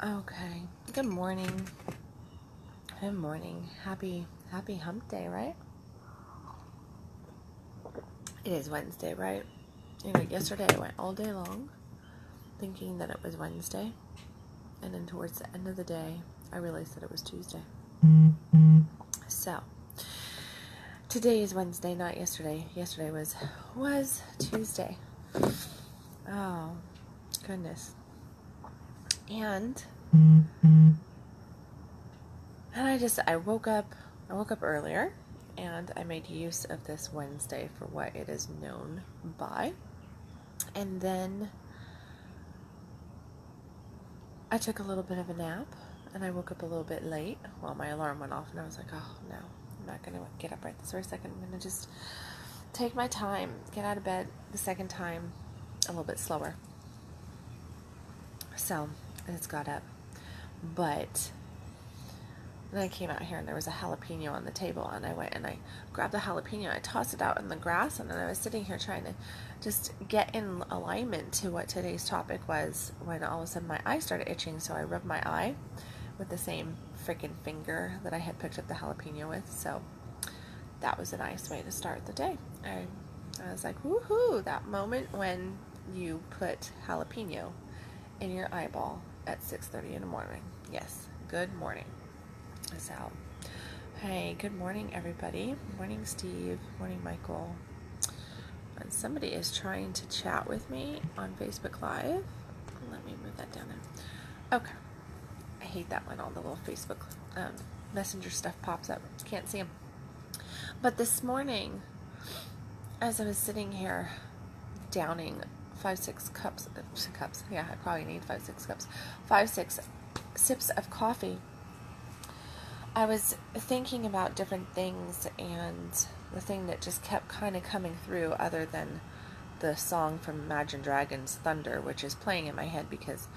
Okay. Good morning. Good morning. Happy hump day, right? It is Wednesday, right? Yesterday I went all day long thinking that it was Wednesday, and then towards the end of the day, I realized that it was Tuesday. So, today is Wednesday, not yesterday. Yesterday was Tuesday. Oh, goodness. And I woke up earlier, and I made use of this Wednesday for what it is known by. And then I took a little bit of a nap, and I woke up a little bit late. Well, my alarm went off, and I was like, oh, no, I'm not going to get up right this very second. I'm going to just take my time, get out of bed the second time a little bit slower. So, I just got up. But then I came out here, and there was a jalapeno on the table, and I went and I grabbed the jalapeno, I tossed it out in the grass, and then I was sitting here trying to just get in alignment to what today's topic was when all of a sudden my eye started itching, so I rubbed my eye with the same freaking finger that I had picked up the jalapeno with. So that was a nice way to start the day. I was like, woohoo, that moment when you put jalapeno in your eyeball at 6:30 in the morning. Yes, good morning. So, hey, good morning, everybody. Morning, Steve. Morning, Michael. And somebody is trying to chat with me on Facebook Live. Let me move that down there. Okay. I hate that when all the little Facebook Messenger stuff pops up. Can't see them. But this morning, as I was sitting here downing 5-6 cups, yeah, I probably need 5-6 cups, 5-6 sips of coffee, I was thinking about different things, and the thing that just kept kind of coming through, other than the song from Imagine Dragons, Thunder, which is playing in my head because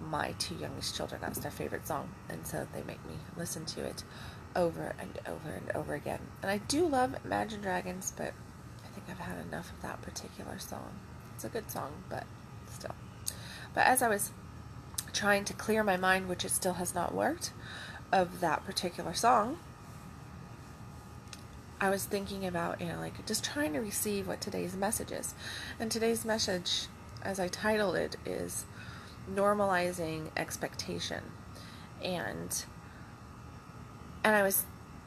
my two youngest children, that's their favorite song, and so they make me listen to it over and over and over again. And I do love Imagine Dragons, but I think I've had enough of that particular song. It's a good song, but still. But as I was trying to clear my mind, which it still has not worked, of that particular song, I was thinking about, just trying to receive what today's message is. And today's message, as I titled it, is Normalizing Expectation. And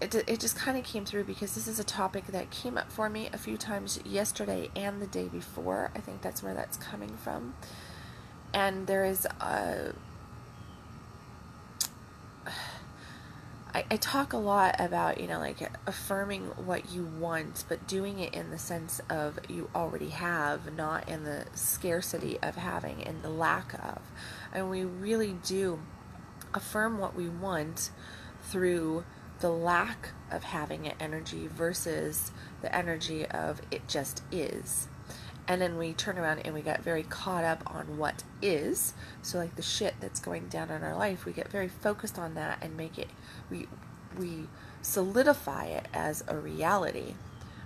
it just kind of came through because this is a topic that came up for me a few times yesterday and the day before. I think that's where that's coming from. And there is I talk a lot about, affirming what you want, but doing it in the sense of you already have, not in the scarcity of having and the lack of. And we really do affirm what we want through the lack of having it energy versus the energy of it just is. And then we turn around and we get very caught up on what is. So like the shit that's going down in our life, we get very focused on that and make it, we solidify it as a reality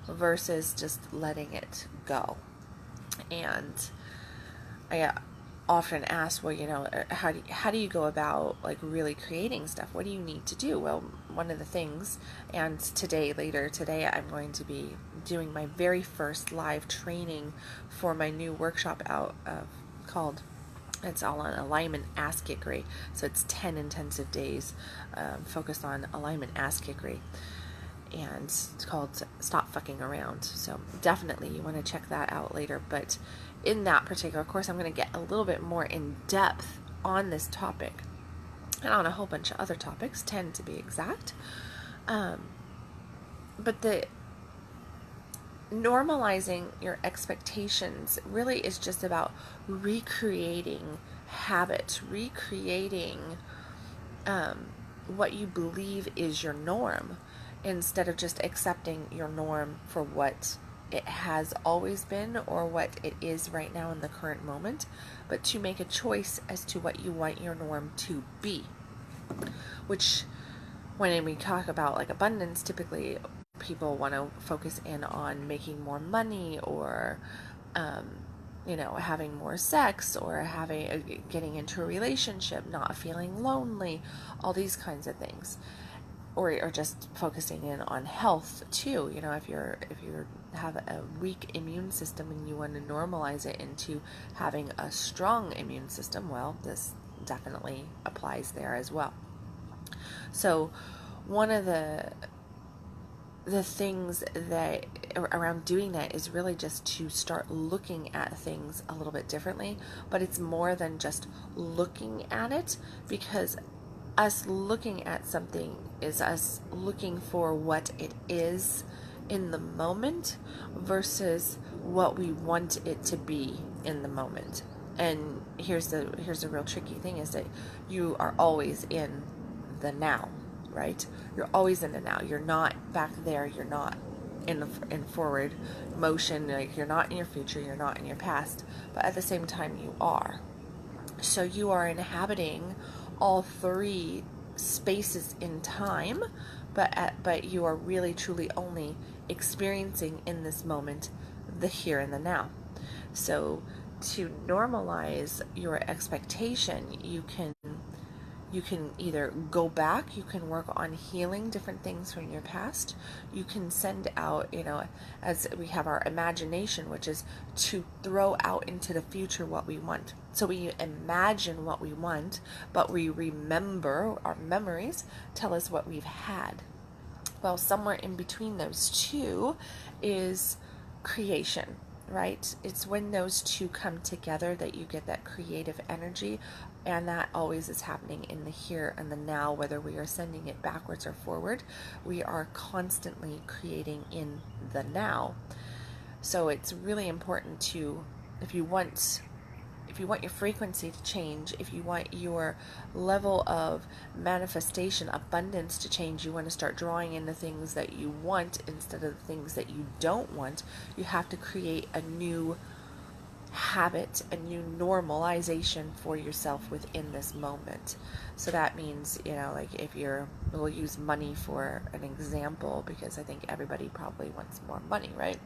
versus just letting it go. And I often ask, well, how do you go about like really creating stuff? What do you need to do? Well, one of the things, and later today, I'm going to be doing my very first live training for my new workshop called, it's all on alignment ass kickery. So it's 10 intensive days focused on alignment ass kickery. And it's called Stop Fucking Around. So definitely you want to check that out later. But in that particular course, I'm going to get a little bit more in depth on this topic and on a whole bunch of other topics, 10 to be exact. But the normalizing your expectations really is just about recreating habits, recreating what you believe is your norm, instead of just accepting your norm for what it has always been or what it is right now in the current moment, but to make a choice as to what you want your norm to be. Which, when we talk about like abundance, typically people want to focus in on making more money or having more sex, or getting into a relationship, not feeling lonely, all these kinds of things, or just focusing in on health too. If you have a weak immune system and you want to normalize it into having a strong immune system, well, this definitely applies there as well. So one of the things that around doing that is really just to start looking at things a little bit differently. But it's more than just looking at it, because us looking at something is us looking for what it is in the moment versus what we want it to be in the moment. And here's the real tricky thing, is that you are always in the now, right? You're always in the now. You're not back there. You're not in forward motion. Like, you're not in your future. You're not in your past. But at the same time, you are. So you are inhabiting all three spaces in time, but you are really truly only experiencing in this moment the here and the now. So to normalize your expectation, you can either go back, you can work on healing different things from your past. You can send out, as we have our imagination, which is to throw out into the future what we want. So we imagine what we want, but we remember, our memories tell us what we've had. Well, somewhere in between those two is creation, right? It's when those two come together that you get that creative energy, and that always is happening in the here and the now. Whether we are sending it backwards or forward, we are constantly creating in the now. So it's really important to, if you want your frequency to change, if you want your level of manifestation, abundance to change, you want to start drawing in the things that you want instead of the things that you don't want, you have to create a new habit, a new normalization for yourself within this moment. So that means, like, we'll use money for an example, because I think everybody probably wants more money, right?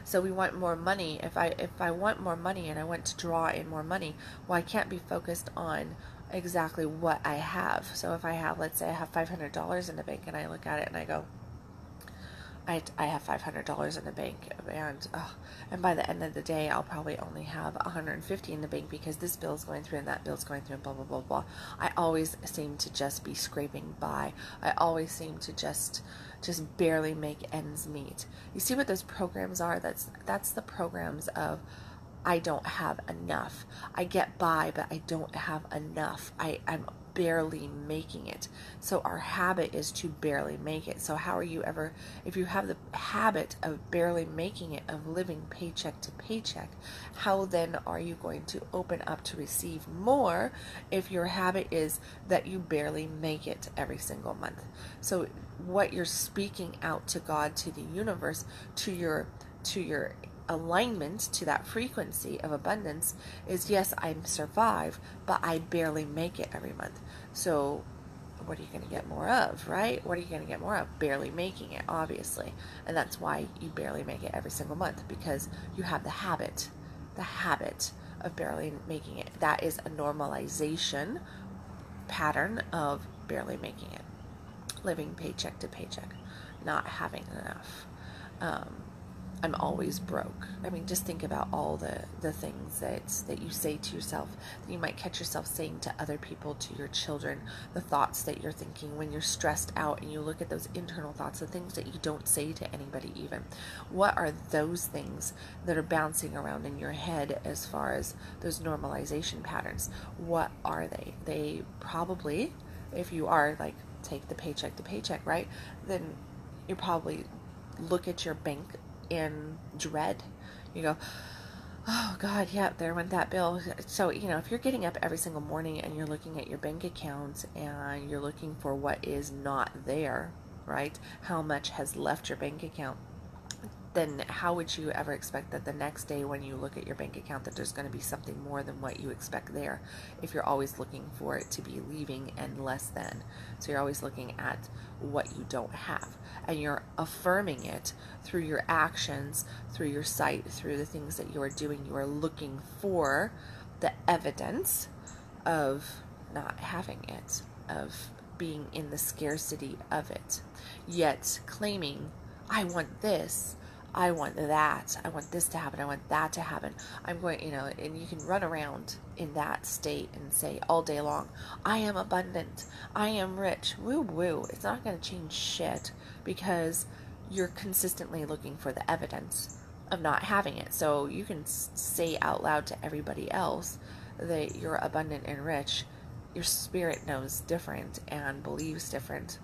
So we want more money. If I want more money and I want to draw in more money, well, I can't be focused on exactly what I have. So if let's say I have $500 in the bank, and I look at it and I go, I have $500 in the bank, and by the end of the day, I'll probably only have $150 in the bank, because this bill's going through and that bill's going through and blah, blah, blah, blah. I always seem to just be scraping by. I always seem to just barely make ends meet. You see what those programs are? That's the programs of, I don't have enough. I get by, but I don't have enough. I'm barely making it. So our habit is to barely make it. So how are you ever, if you have the habit of barely making it, of living paycheck to paycheck, how then are you going to open up to receive more if your habit is that you barely make it every single month? So what you're speaking out to God, to the universe, to your alignment, to that frequency of abundance, is, yes, I survive, but I barely make it every month. So what are you going to get more of, right? What are you going to get more of? Barely making it, obviously. And that's why you barely make it every single month, because you have the habit of barely making it. That is a normalization pattern of barely making it, living paycheck to paycheck, not having enough. I'm always broke. I mean, just think about all the things that you say to yourself, that you might catch yourself saying to other people, to your children, the thoughts that you're thinking when you're stressed out, and you look at those internal thoughts, the things that you don't say to anybody even. What are those things that are bouncing around in your head as far as those normalization patterns? What are they? They probably, if you are like, take the paycheck to paycheck, right? Then you probably look at your bank in dread. You go, oh God, yeah, there went that bill. So, if you're getting up every single morning and you're looking at your bank account and you're looking for what is not there, right? How much has left your bank account? then how would you ever expect that the next day when you look at your bank account that there's going to be something more than what you expect there, if you're always looking for it to be leaving and less than? So you're always looking at what you don't have, and you're affirming it through your actions, through your sight, through the things that you are doing. You are looking for the evidence of not having it, of being in the scarcity of it, yet claiming, I want this, I want that, I want this to happen, I want that to happen. I'm going, and you can run around in that state and say all day long, I am abundant, I am rich, woo woo. It's not going to change shit because you're consistently looking for the evidence of not having it. So you can say out loud to everybody else that you're abundant and rich. Your spirit knows different and believes different.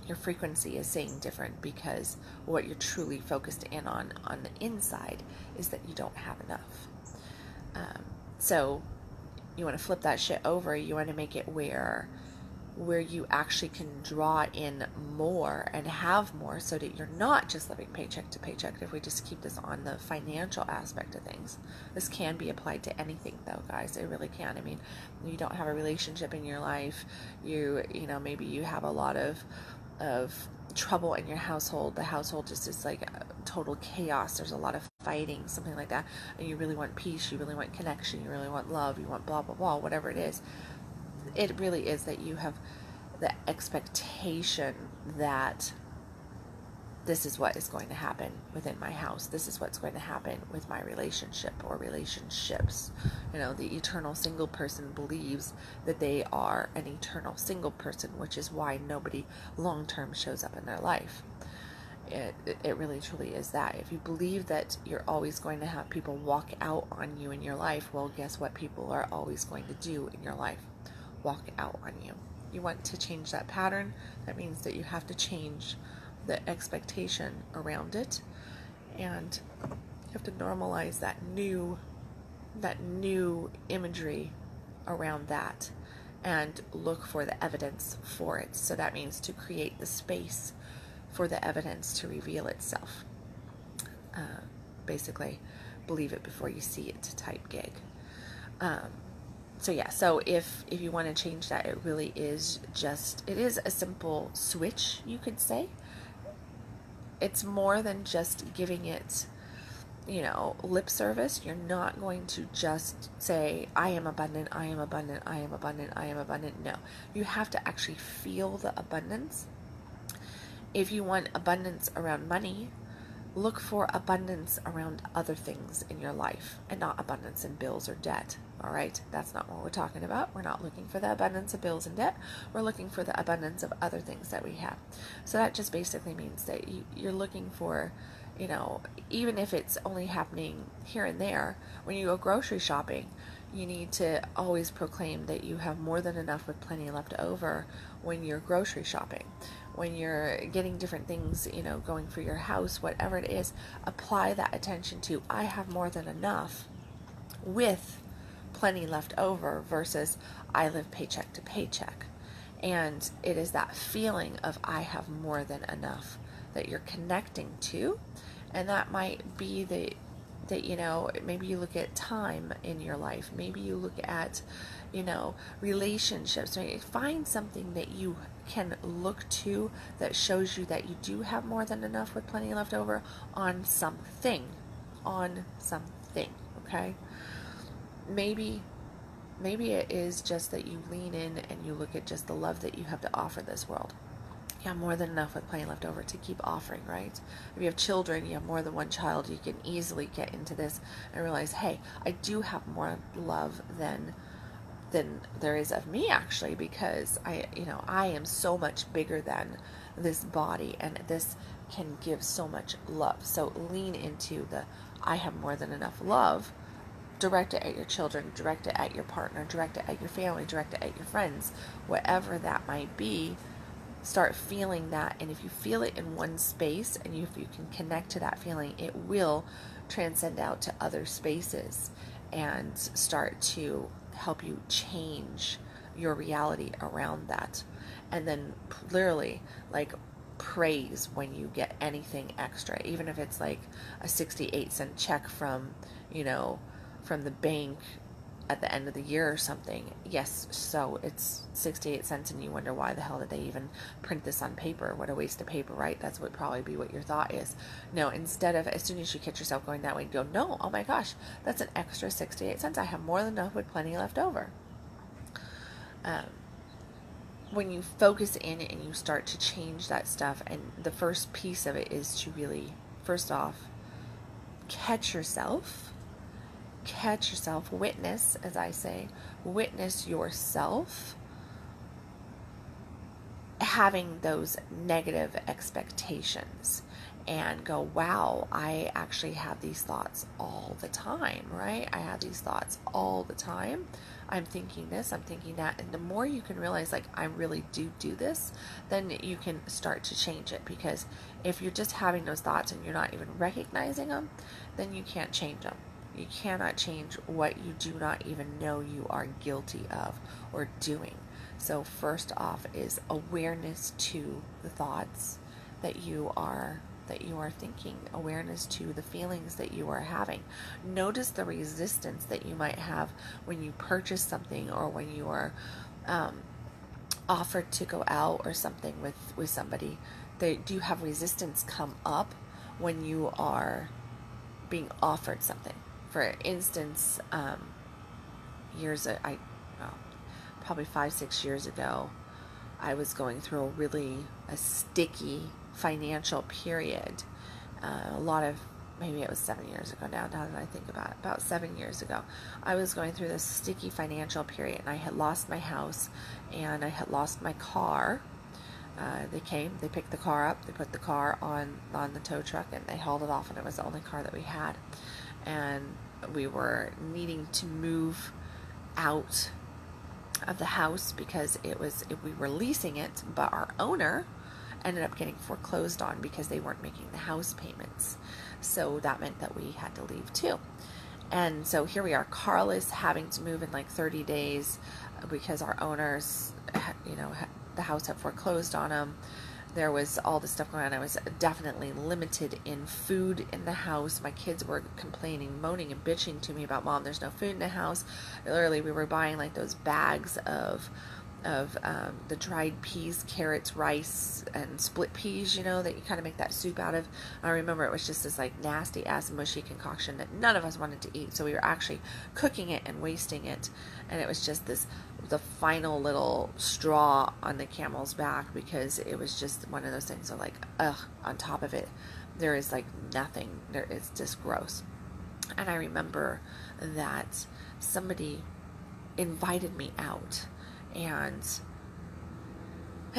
Your frequency is saying different, because what you're truly focused in on the inside is that you don't have enough. So you want to flip that shit over. You want to make it where you actually can draw in more and have more, so that you're not just living paycheck to paycheck. If we just keep this on the financial aspect of things, this can be applied to anything though, guys. It really can. I mean, you don't have a relationship in your life, you know, maybe you have a lot of trouble in your household. The household just is like total chaos. There's a lot of fighting, something like that, and you really want peace, you really want connection, you really want love, you want blah blah blah, whatever it is. It really is that you have the expectation that this is what is going to happen within my house. This is what's going to happen with my relationship or relationships. You know, the eternal single person believes that they are an eternal single person, which is why nobody long-term shows up in their life. It really truly is that. If you believe that you're always going to have people walk out on you in your life, well, guess what people are always going to do in your life? Walk out on you. You want to change that pattern, that means that you have to change the expectation around it, and you have to normalize that new imagery around that and look for the evidence for it. So that means to create the space for the evidence to reveal itself. Basically, believe it before you see it type gig. So yeah, so if you want to change that, it really is it is a simple switch, you could say. It's more than just giving it, lip service. You're not going to just say, I am abundant, I am abundant, I am abundant, I am abundant. No, you have to actually feel the abundance. If you want abundance around money, look for abundance around other things in your life, and not abundance in bills or debt. All right, that's not what we're talking about. We're not looking for the abundance of bills and debt. We're looking for the abundance of other things that we have. So that just basically means that you're looking for, even if it's only happening here and there, when you go grocery shopping, you need to always proclaim that you have more than enough with plenty left over when you're grocery shopping. When you're getting different things, going for your house, whatever it is, apply that attention to, I have more than enough with plenty left over, versus I live paycheck to paycheck. And it is that feeling of I have more than enough that you're connecting to. And that might be that maybe you look at time in your life, maybe you look at relationships. Find something that you can look to that shows you that you do have more than enough with plenty left over on something. Okay, maybe it is just that you lean in and you look at just the love that you have to offer this world. You have more than enough with plenty left over to keep offering, right? If you have children, you have more than one child, you can easily get into this and realize, hey, I do have more love than there is of me, actually, because I am so much bigger than this body, and this can give so much love. So lean into the I have more than enough love. Direct it at your children, direct it at your partner, direct it at your family, direct it at your friends, whatever that might be. Start feeling that, and if you feel it in one space, and if you can connect to that feeling, it will transcend out to other spaces and start to help you change your reality around that. And then literally, like, praise when you get anything extra, even if it's like a 68-cent check from, from the bank at the end of the year or something. Yes, so it's 68 cents and you wonder why the hell did they even print this on paper? What a waste of paper, right? That's would probably be what your thought is. No, instead of, as soon as you catch yourself going that way, go, no, oh my gosh, that's an extra 68 cents. I have more than enough with plenty left over. When you focus in and you start to change that stuff, and the first piece of it is to really, first off, catch yourself, witness, as I say, witness yourself having those negative expectations and go, wow, I actually have these thoughts all the time, right? I have these thoughts all the time. I'm thinking this, I'm thinking that. And the more you can realize, like, I really do this, then you can start to change it. Because if you're just having those thoughts and you're not even recognizing them, then you can't change them. You cannot change what you do not even know you are guilty of or doing. So first off is awareness to the thoughts that you are thinking, awareness to the feelings that you are having. Notice the resistance that you might have when you purchase something, or when you are offered to go out or something with somebody. Do you have resistance come up when you are being offered something? For instance, probably 5-6 years ago, I was going through a sticky financial period. Maybe it was 7 years ago now that I think about 7 years ago, I was going through this sticky financial period, and I had lost my house and I had lost my car. They picked the car up, they put the car on the tow truck, and they hauled it off, and it was the only car that we had. And we were needing to move out of the house because we were leasing it, but our owner ended up getting foreclosed on because they weren't making the house payments. So that meant that we had to leave too. And so here we are, carless, having to move in like 30 days because our owners, the house had foreclosed on them. There was all this stuff going on. I was definitely limited in food in the house. My kids were complaining, moaning and bitching to me about, Mom, there's no food in the house. Literally, we were buying like those bags of the dried peas, carrots, rice, and split peas, that you kind of make that soup out of. I remember it was just this like nasty ass mushy concoction that none of us wanted to eat. So we were actually cooking it and wasting it. And it was just the final little straw on the camel's back, because it was just one of those things of like, on top of it, there is like nothing. It's just gross. And I remember that somebody invited me out, and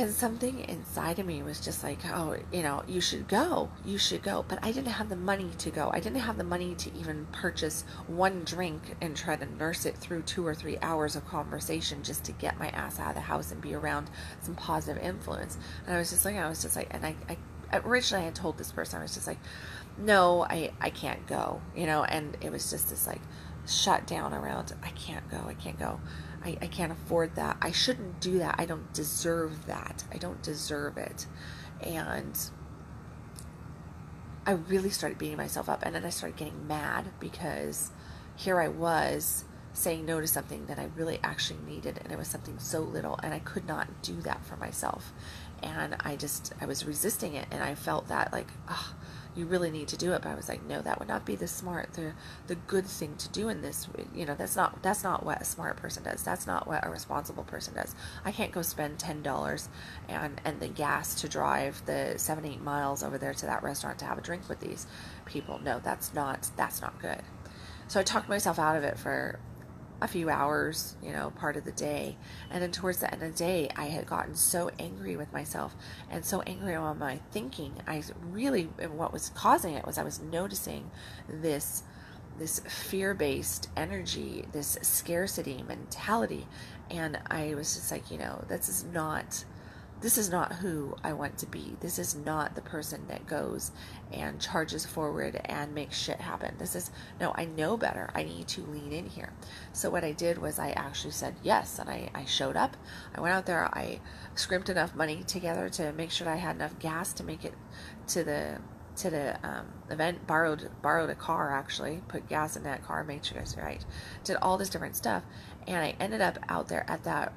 something inside of me was just like, oh, you should go. But I didn't have the money to go. I didn't have the money to even purchase one drink and try to nurse it through 2 or 3 hours of conversation just to get my ass out of the house and be around some positive influence. And I was just like, and I originally I had told this person, I was just like, no, I can't go, and it was just this like shut down around, I can't go. I can't afford that. I shouldn't do that. I don't deserve that. I don't deserve it. And I really started beating myself up. And then I started getting mad because here I was saying no to something that I really actually needed. And it was something so little. And I could not do that for myself. And I was resisting it. And I felt that like, you really need to do it. But I was like, no, that would not be the good thing to do in this. That's not what a smart person does. That's not what a responsible person does. I can't go spend $10 and the gas to drive the 7-8 miles over there to that restaurant to have a drink with these people. No, that's not good. So I talked myself out of it for a few hours, part of the day. And then towards the end of the day, I had gotten so angry with myself and so angry on my thinking. What was causing it was I was noticing this fear-based energy, this scarcity mentality. And I was just like, this is not this is not who I want to be. This is not the person that goes and charges forward and makes shit happen. No, I know better. I need to lean in here. So what I did was I actually said yes, and I showed up. I went out there. I scrimped enough money together to make sure I had enough gas to make it to the event. Borrowed a car, actually, put gas in that car, made sure I was right, did all this different stuff, and I ended up out there at that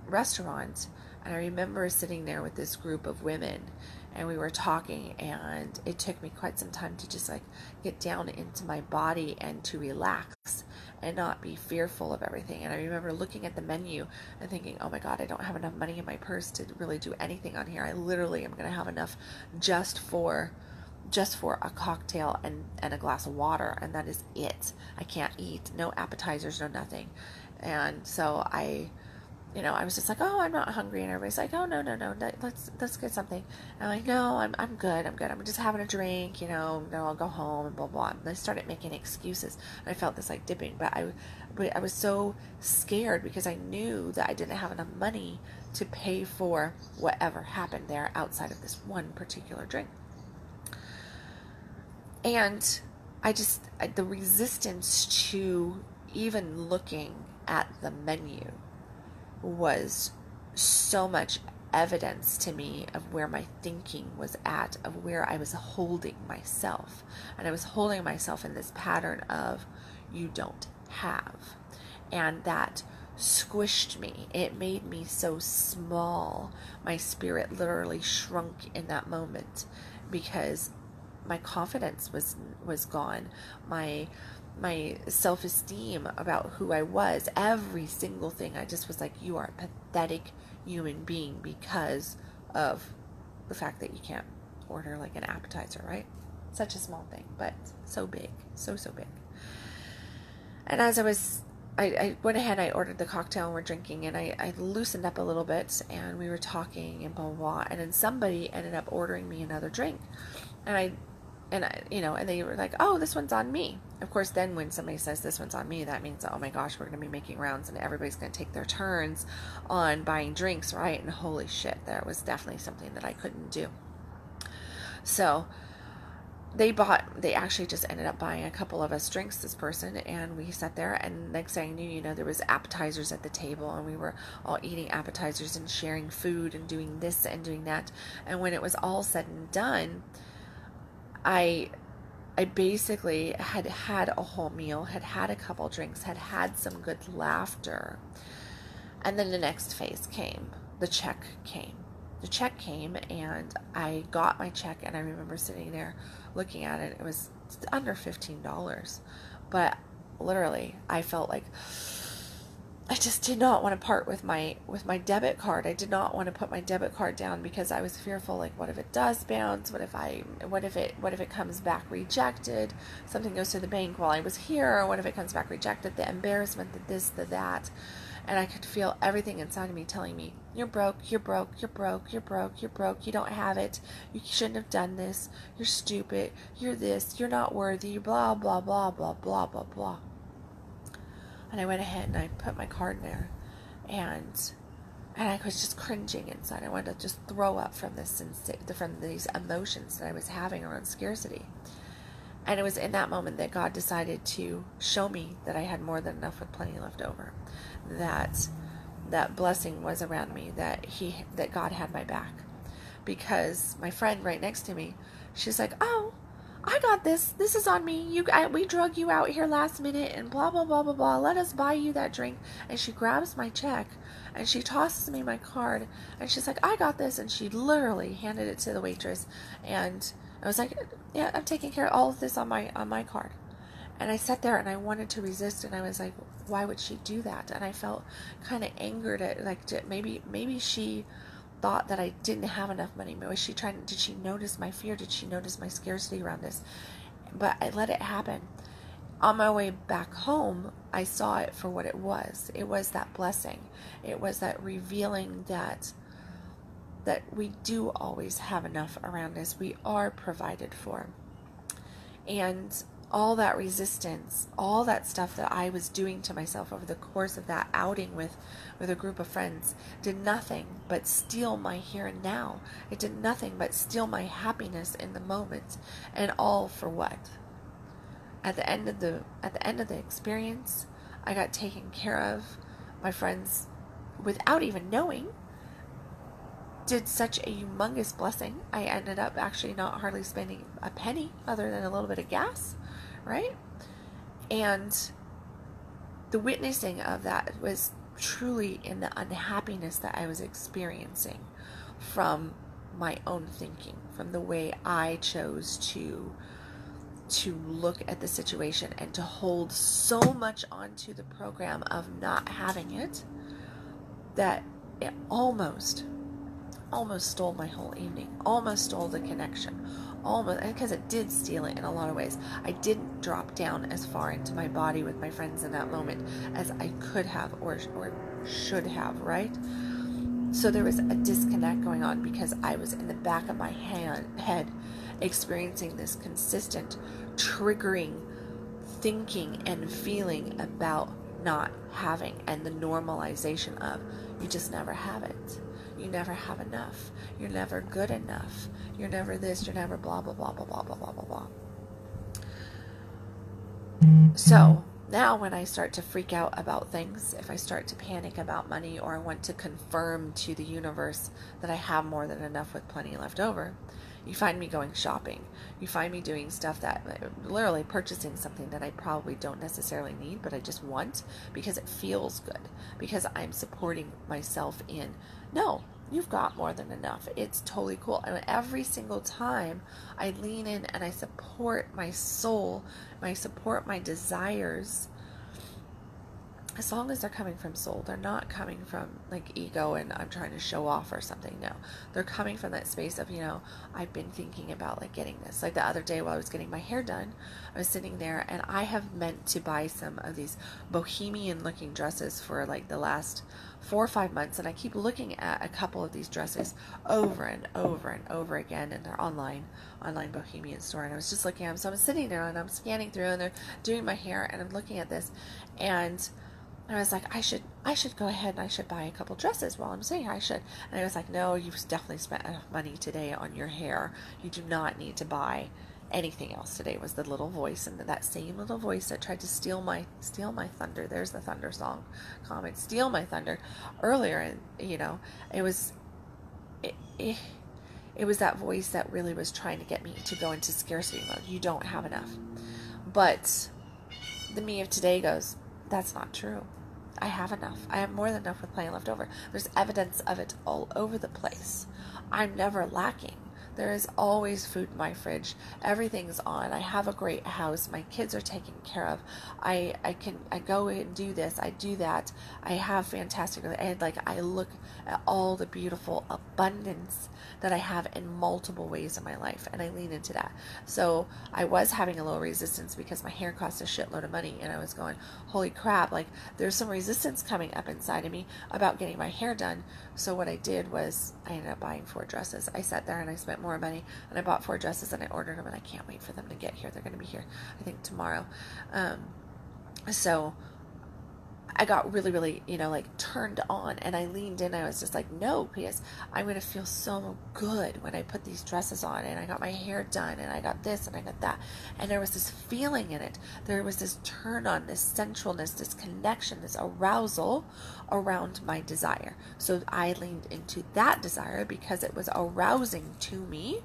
restaurant. And I remember sitting there with this group of women, and we were talking, and it took me quite some time to just like get down into my body and to relax and not be fearful of everything. And I remember looking at the menu and thinking, oh my God, I don't have enough money in my purse to really do anything on here. I literally am going to have enough just for a cocktail and a glass of water, and that is it. I can't eat, no appetizers, no nothing. And so I was just like, oh, I'm not hungry. And everybody's like, oh, no, let's get something. And I'm like, no, I'm good. I'm just having a drink, no, I'll go home and blah, blah. And I started making excuses. And I felt this like dipping, but I was so scared because I knew that I didn't have enough money to pay for whatever happened there outside of this one particular drink. And the resistance to even looking at the menu was so much evidence to me of where my thinking was at, of where I was holding myself. And I was holding myself in this pattern of you don't have. And that squished me. It made me so small. My spirit literally shrunk in that moment because my confidence was gone. My self-esteem about who I was, every single thing, I just was like, you are a pathetic human being because of the fact that you can't order like an appetizer, right? Such a small thing, but so big, so big. And as I went ahead, I ordered the cocktail and we're drinking, and I loosened up a little bit, and we were talking and blah, blah, blah, and then somebody ended up ordering me another drink, and they were like, oh, this one's on me. Of course, then when somebody says this one's on me, that means, oh my gosh, we're going to be making rounds and everybody's going to take their turns on buying drinks, right? And holy shit, that was definitely something that I couldn't do. So they actually just ended up buying a couple of us drinks, this person, and we sat there, and next thing I knew, there was appetizers at the table, and we were all eating appetizers and sharing food and doing this and doing that. And when it was all said and done, I basically had a whole meal, had a couple drinks, had some good laughter. And then the next phase came. The check came. And I got my check, and I remember sitting there looking at it. It was under $15. But literally, I felt like I just did not want to part with my debit card. I did not want to put my debit card down because I was fearful, like, what if it does bounce? What if it comes back rejected? Something goes to the bank while I was here, or what if it comes back rejected? The embarrassment, the that. And I could feel everything inside of me telling me, you're broke, you don't have it, you shouldn't have done this, you're stupid, you're this, you're not worthy, blah, blah, blah, blah, blah, blah, blah. And I went ahead and I put my card in there, and I was just cringing inside. I wanted to just throw up from these emotions that I was having around scarcity. And it was in that moment that God decided to show me that I had more than enough with plenty left over, that blessing was around me, that God had my back. Because my friend right next to me, she's like, oh, I got this. This is on me. We drug you out here last minute and blah, blah, blah, blah, blah. Let us buy you that drink. And she grabs my check and she tosses me my card and she's like, I got this. And she literally handed it to the waitress. And I was like, yeah, I'm taking care of all of this on my card. And I sat there and I wanted to resist, and I was like, why would she do that? And I felt kind of angered at, like, maybe she thought that I didn't have enough money. Did she notice my fear? Did she notice my scarcity around this? But I let it happen. On my way back home, I saw it for what it was. It was that blessing. It was that revealing that we do always have enough around us. We are provided for. And all that resistance, all that stuff that I was doing to myself over the course of that outing with a group of friends did nothing but steal my here and now. It did nothing but steal my happiness in the moment. And all for what? At the end of the experience, I got taken care of. My friends, without even knowing, did such a humongous blessing. I ended up actually not hardly spending a penny other than a little bit of gas, right? And the witnessing of that was truly in the unhappiness that I was experiencing from my own thinking, from the way I chose to look at the situation and to hold so much onto the program of not having it that it almost stole my whole evening, almost stole the connection, almost, because it did steal it in a lot of ways. I didn't drop down as far into my body with my friends in that moment as I could have or should have, right? So there was a disconnect going on because I was in the back of my head experiencing this consistent triggering thinking and feeling about not having, and the normalization of you just never have it. You never have enough. You're never good enough. You're never this. You're never blah, blah, blah, blah, blah, blah, blah, blah, blah. So now when I start to freak out about things, if I start to panic about money, or I want to confirm to the universe that I have more than enough with plenty left over, you find me going shopping. You find me doing stuff that, literally purchasing something that I probably don't necessarily need, but I just want because it feels good, because I'm supporting myself in, no, you've got more than enough. It's totally cool. And every single time I lean in and I support my soul, I support my desires, as long as they're coming from soul, they're not coming from like ego and I'm trying to show off or something. No, they're coming from that space of, I've been thinking about like getting this. Like the other day while I was getting my hair done, I was sitting there and I have meant to buy some of these bohemian looking dresses for like the last 4 or 5 months. And I keep looking at a couple of these dresses over and over and over again in their online bohemian store. And I was just looking at them. So I'm sitting there and I'm scanning through and they're doing my hair and I'm looking at this and I was like, I should go ahead and I should buy a couple dresses while I'm sitting here. I should. And I was like, no, you've definitely spent enough money today on your hair. You do not need to buy anything else today. Was the little voice, and that same little voice that tried to steal my thunder. There's the thunder song comment. Steal my thunder earlier, and it was that voice that really was trying to get me to go into scarcity mode. You don't have enough. But the me of today goes, that's not true. I have enough. I have more than enough with plenty left over. There's evidence of it all over the place. I'm never lacking. There is always food in my fridge. Everything's on. I have a great house. My kids are taken care of. I go and do this. I do that. I have fantastic. I look at all the beautiful abundance that I have in multiple ways in my life, and I lean into that. So I was having a little resistance because my hair cost a shitload of money, and I was going, holy crap, like there's some resistance coming up inside of me about getting my hair done. So what I did was I ended up buying 4 dresses. I sat there and I spent more money and I bought 4 dresses and I ordered them, and I can't wait for them to get here. They're going to be here, I think, tomorrow. So I got really, really, turned on, and I leaned in. I was just like, no, because I'm going to feel so good when I put these dresses on, and I got my hair done, and I got this, and I got that. And there was this feeling in it. There was this turn on, this sensualness, this connection, this arousal around my desire. So I leaned into that desire because it was arousing to me.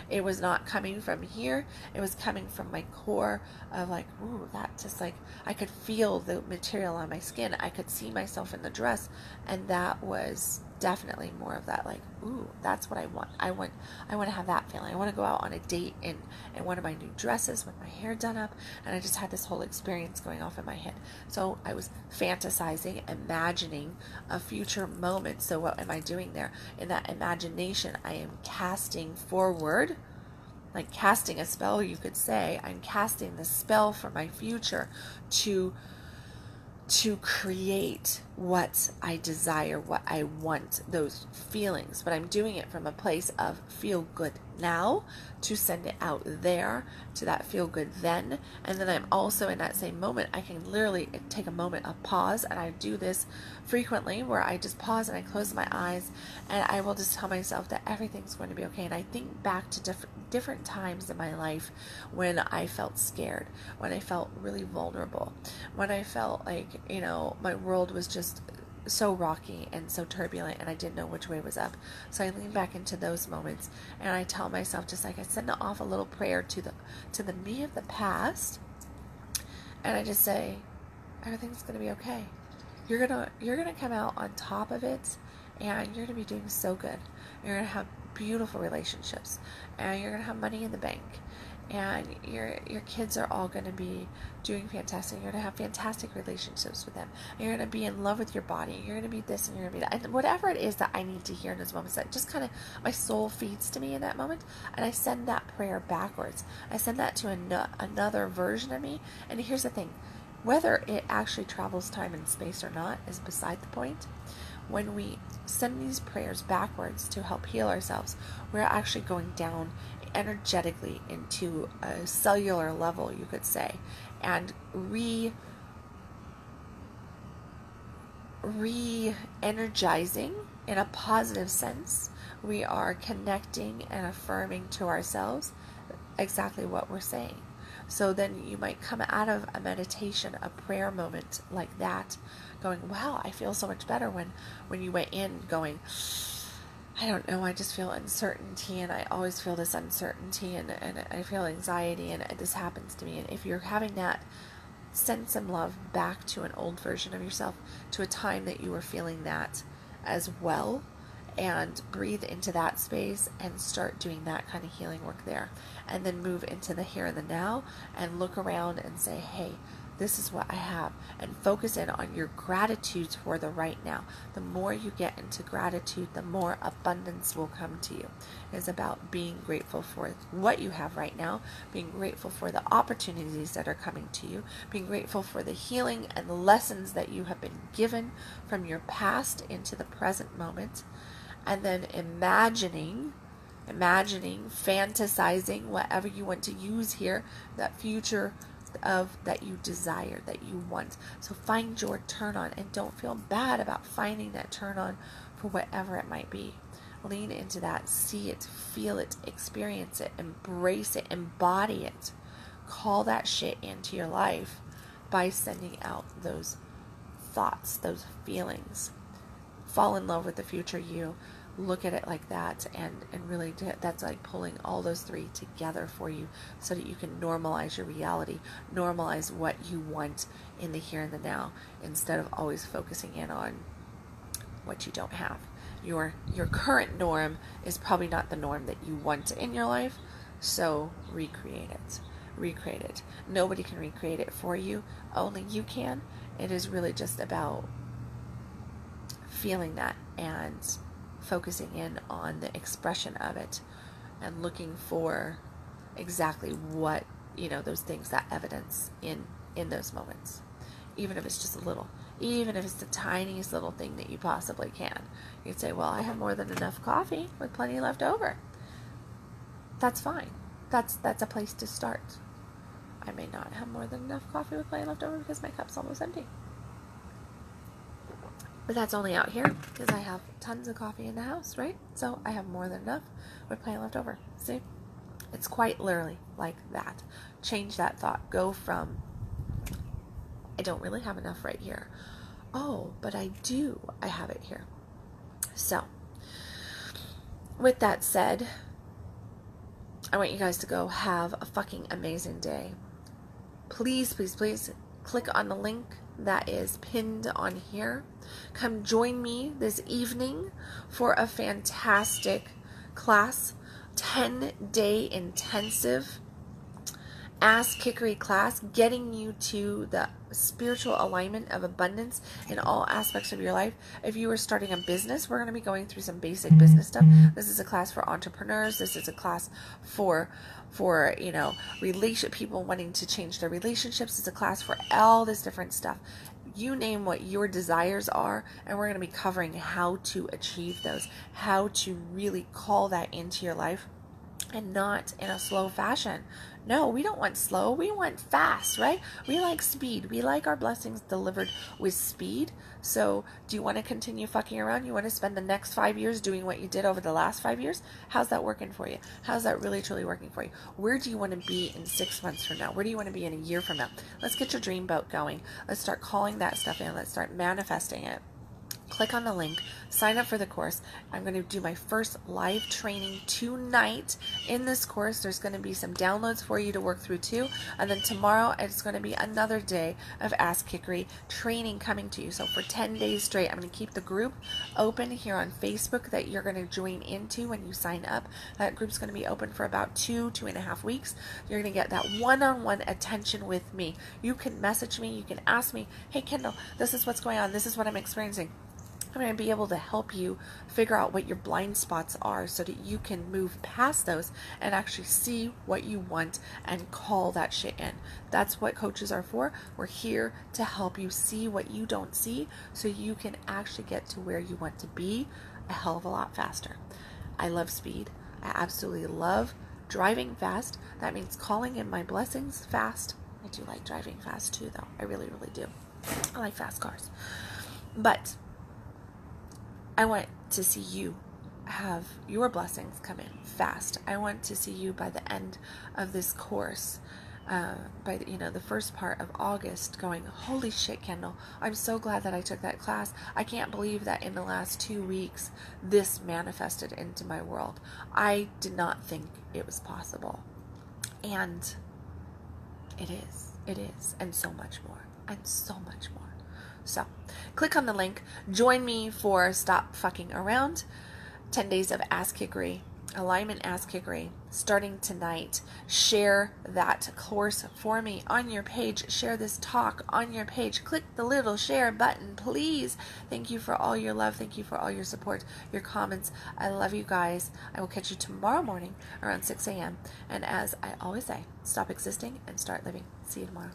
It was not coming from here. It was coming from my core of like, ooh, that just like, I could feel the material on my skin. I could see myself in the dress. And that was definitely more of that, like, ooh, that's what I want. I want to have that feeling. I want to go out on a date in one of my new dresses with my hair done up. And I just had this whole experience going off in my head. So I was fantasizing, imagining a future moment. So what am I doing there? In that imagination, I am casting forward, like casting a spell, you could say. I'm casting the spell for my future to create what I desire, what I want, those feelings, but I'm doing it from a place of feel good now to send it out there to that feel good then. And then I'm also in that same moment, I can literally take a moment of pause, and I do this frequently where I just pause and I close my eyes and I will just tell myself that everything's going to be okay. And I think back to different times in my life when I felt scared, when I felt really vulnerable, when I felt like, my world was just so rocky and so turbulent and I didn't know which way was up. So I lean back into those moments and I tell myself, just like I send off a little prayer to the me of the past, and I just say, everything's gonna be okay. You're gonna come out on top of it, and you're gonna be doing so good. You're gonna have beautiful relationships, and you're gonna have money in the bank, and your kids are all going to be doing fantastic. You're going to have fantastic relationships with them. You're going to be in love with your body. You're going to be this and you're going to be that. And whatever it is that I need to hear in those moments, that just kind of my soul feeds to me in that moment, and I send that prayer backwards. I send that to another version of me. And here's the thing, whether it actually travels time and space or not is beside the point. When we send these prayers backwards to help heal ourselves, we're actually going down energetically into a cellular level, you could say, and re-energizing in a positive sense. We are connecting and affirming to ourselves exactly what we're saying. So then you might come out of a meditation, a prayer moment like that, going, wow, I feel so much better, when you went in going, I don't know, I just feel uncertainty, and I always feel this uncertainty, and I feel anxiety, and this happens to me. And if you're having that, send some love back to an old version of yourself, to a time that you were feeling that as well, and breathe into that space and start doing that kind of healing work there. And then move into the here and the now and look around and say, hey, this is what I have, and focus in on your gratitude for the right now. The more you get into gratitude, the more abundance will come to you. It's about being grateful for what you have right now, being grateful for the opportunities that are coming to you, being grateful for the healing and the lessons that you have been given from your past into the present moment, and then imagining, fantasizing, whatever you want to use here, that future of that you desire, that you want. So find your turn on, and don't feel bad about finding that turn on for whatever it might be. Lean into that, see it, feel it, experience it, embrace it, embody it. Call that shit into your life by sending out those thoughts, those feelings. Fall in love with the future you. Look at it like that, and really that's like pulling all those three together for you so that you can normalize your reality, normalize what you want in the here and the now, instead of always focusing in on what you don't have. Your current norm is probably not the norm that you want in your life, so recreate it. Nobody can recreate it for you, only you can. It is really just about feeling that and focusing in on the expression of it, and looking for exactly what, those things, that evidence in those moments. Even if it's just a little, even if it's the tiniest little thing that you possibly can. You'd say, well, I have more than enough coffee with plenty left over. That's fine. That's a place to start. I may not have more than enough coffee with plenty left over because my cup's almost empty. But that's only out here because I have tons of coffee in the house, right? So I have more than enough with plenty left over. See? It's quite literally like that. Change that thought. Go from, I don't really have enough right here. Oh, but I do. I have it here. So, with that said, I want you guys to go have a fucking amazing day. Please, please, please click on the link that is pinned on here. Come join me this evening for a fantastic class, 10-day intensive ass kickery class, getting you to the spiritual alignment of abundance in all aspects of your life. If you are starting a business, we're going to be going through some basic business stuff. This is a class for entrepreneurs. This is a class for people wanting to change their relationships. It's a class for all this different stuff. You name what your desires are, and we're going to be covering how to achieve those, how to really call that into your life, and not in a slow fashion. No, we don't want slow. We want fast, right? We like speed. We like our blessings delivered with speed. So do you want to continue fucking around? You want to spend the next 5 years doing what you did over the last 5 years? How's that working for you? How's that really, truly working for you? Where do you want to be in 6 months from now? Where do you want to be in a year from now? Let's get your dream boat going. Let's start calling that stuff in. Let's start manifesting it. Click on the link, sign up for the course. I'm going to do my first live training tonight in this course. There's going to be some downloads for you to work through too. And then tomorrow, it's going to be another day of Ask Kickery training coming to you. So for 10 days straight, I'm going to keep the group open here on Facebook that you're going to join into when you sign up. That group's going to be open for about 2.5 weeks. You're going to get that one-on-one attention with me. You can message me. You can ask me, hey, Kendal, this is what's going on. This is what I'm experiencing. I'm going to be able to help you figure out what your blind spots are so that you can move past those and actually see what you want and call that shit in. That's what coaches are for. We're here to help you see what you don't see so you can actually get to where you want to be a hell of a lot faster. I love speed. I absolutely love driving fast. That means calling in my blessings fast. I do like driving fast too, though. I really, really do. I like fast cars. But I want to see you have your blessings come in fast. I want to see you by the end of this course, by the first part of August, going, holy shit, Kendal, I'm so glad that I took that class. I can't believe that in the last 2 weeks this manifested into my world. I did not think it was possible, and it is, and so much more, and so much more. So, click on the link. Join me for Stop Fucking Around. 10 days of Ask Kickery, Alignment Ask Kickery, starting tonight. Share that course for me on your page. Share this talk on your page. Click the little share button, please. Thank you for all your love. Thank you for all your support, your comments. I love you guys. I will catch you tomorrow morning around 6 a.m. And as I always say, stop existing and start living. See you tomorrow.